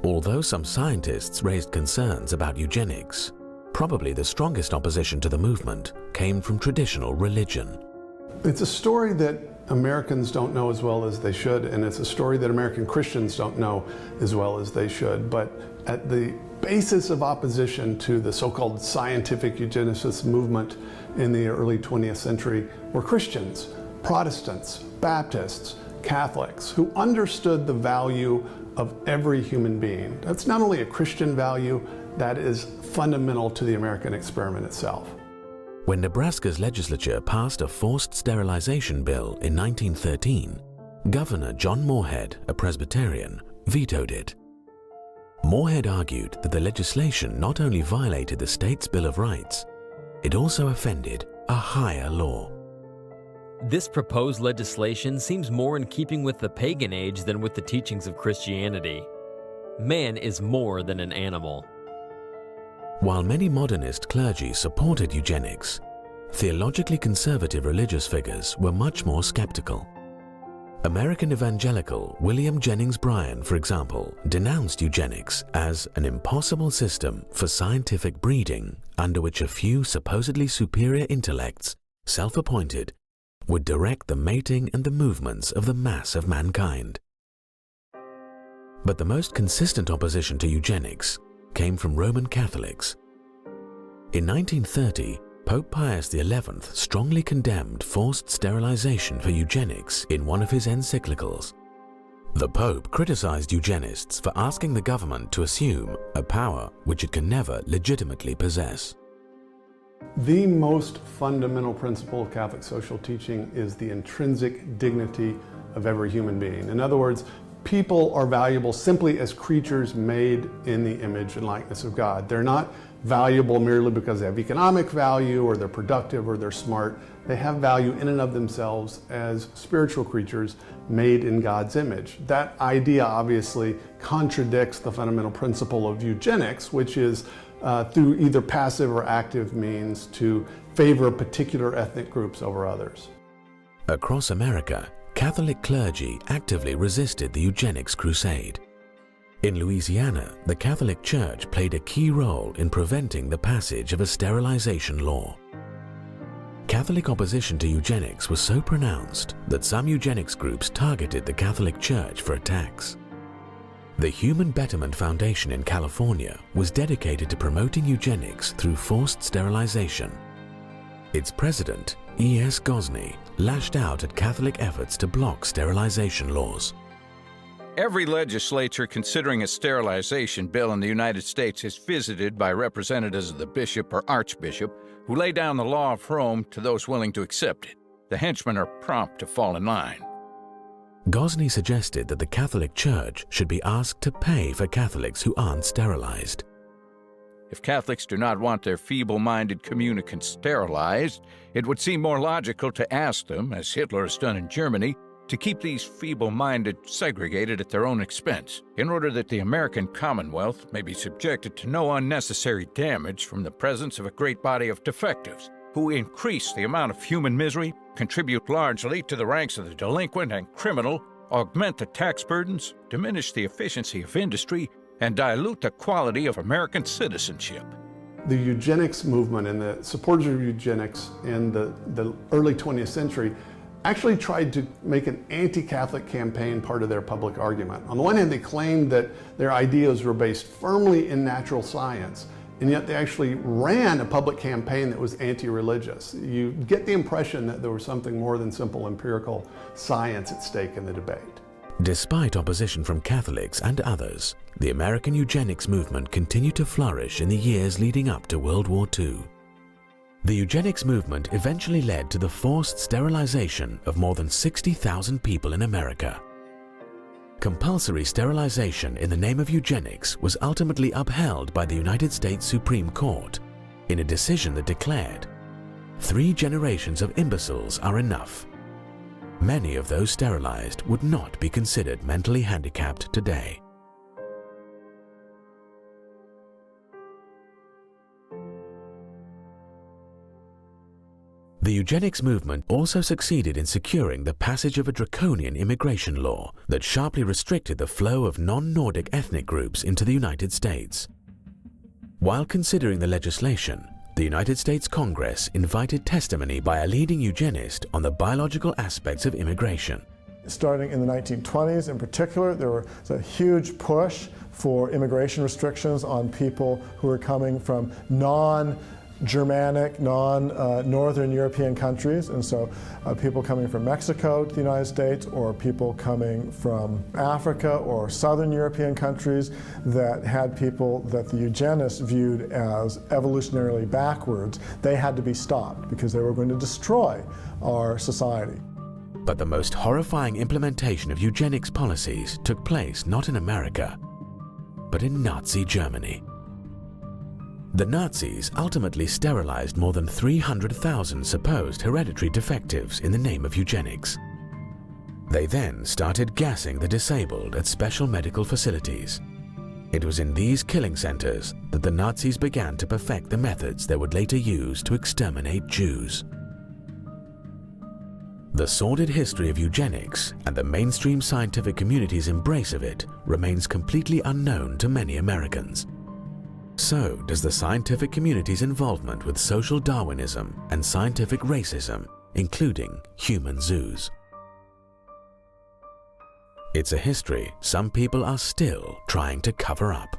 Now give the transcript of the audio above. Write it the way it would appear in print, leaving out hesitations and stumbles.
Although some scientists raised concerns about eugenics, probably the strongest opposition to the movement came from traditional religion. It's a story that Americans don't know as well as they should, and it's a story that American Christians don't know as well as they should. But at the basis of opposition to the so-called scientific eugenicist movement in the early 20th century were Christians, Protestants, Baptists, Catholics, who understood the value of every human being. That's not only a Christian value, that is fundamental to the American experiment itself. When Nebraska's legislature passed a forced sterilization bill in 1913, Governor John Morehead, a Presbyterian, vetoed it. Morehead argued that the legislation not only violated the state's Bill of Rights, it also offended a higher law. This proposed legislation seems more in keeping with the pagan age than with the teachings of Christianity. Man is more than an animal. While many modernist clergy supported eugenics, theologically conservative religious figures were much more skeptical. American evangelical William Jennings Bryan, for example, denounced eugenics as an impossible system for scientific breeding under which a few supposedly superior intellects, self-appointed, would direct the mating and the movements of the mass of mankind. But the most consistent opposition to eugenics came from Roman Catholics. In 1930, Pope Pius XI strongly condemned forced sterilization for eugenics in one of his encyclicals. The Pope criticized eugenists for asking the government to assume a power which it can never legitimately possess. The most fundamental principle of Catholic social teaching is the intrinsic dignity of every human being. In other words, people are valuable simply as creatures made in the image and likeness of God. They're not valuable merely because they have economic value or they're productive or they're smart. They have value in and of themselves as spiritual creatures made in God's image. That idea obviously contradicts the fundamental principle of eugenics, which is through either passive or active means to favor particular ethnic groups over others. Across America, Catholic clergy actively resisted the eugenics crusade. In Louisiana, the Catholic Church played a key role in preventing the passage of a sterilization law. Catholic opposition to eugenics was so pronounced that some eugenics groups targeted the Catholic Church for attacks. The Human Betterment Foundation in California was dedicated to promoting eugenics through forced sterilization. Its president, E.S. Gosney, lashed out at Catholic efforts to block sterilization laws. Every legislature considering a sterilization bill in the United States is visited by representatives of the bishop or archbishop who lay down the law of Rome to those willing to accept it. The henchmen are prompt to fall in line. Gosney suggested that the Catholic Church should be asked to pay for Catholics who aren't sterilized. If Catholics do not want their feeble-minded communicants sterilized, it would seem more logical to ask them, as Hitler has done in Germany, to keep these feeble-minded segregated at their own expense, in order that the American Commonwealth may be subjected to no unnecessary damage from the presence of a great body of defectives, who increase the amount of human misery, contribute largely to the ranks of the delinquent and criminal, augment the tax burdens, diminish the efficiency of industry, and dilute the quality of American citizenship. The eugenics movement and the supporters of eugenics in the early 20th century actually tried to make an anti-Catholic campaign part of their public argument. On the one hand, they claimed that their ideas were based firmly in natural science, and yet they actually ran a public campaign that was anti-religious. You get the impression that there was something more than simple empirical science at stake in the debate. Despite opposition from Catholics and others, the American eugenics movement continued to flourish in the years leading up to World War II. The eugenics movement eventually led to the forced sterilization of more than 60,000 people in America. Compulsory sterilization in the name of eugenics was ultimately upheld by the United States Supreme Court in a decision that declared, 3 generations of imbeciles are enough. Many of those sterilized would not be considered mentally handicapped today. The eugenics movement also succeeded in securing the passage of a draconian immigration law that sharply restricted the flow of non-Nordic ethnic groups into the United States. While considering the legislation, the United States Congress invited testimony by a leading eugenist on the biological aspects of immigration. Starting in the 1920s in particular, there was a huge push for immigration restrictions on people who were coming from non-Germanic, non-Northern European countries, and so people coming from Mexico to the United States, or people coming from Africa or Southern European countries that had people that the eugenists viewed as evolutionarily backwards. They had to be stopped because they were going to destroy our society. But the most horrifying implementation of eugenics policies took place not in America, but in Nazi Germany. The Nazis ultimately sterilized more than 300,000 supposed hereditary defectives in the name of eugenics. They then started gassing the disabled at special medical facilities. It was in these killing centers that the Nazis began to perfect the methods they would later use to exterminate Jews. The sordid history of eugenics and the mainstream scientific community's embrace of it remains completely unknown to many Americans. So does the scientific community's involvement with social Darwinism and scientific racism, including human zoos. It's a history some people are still trying to cover up.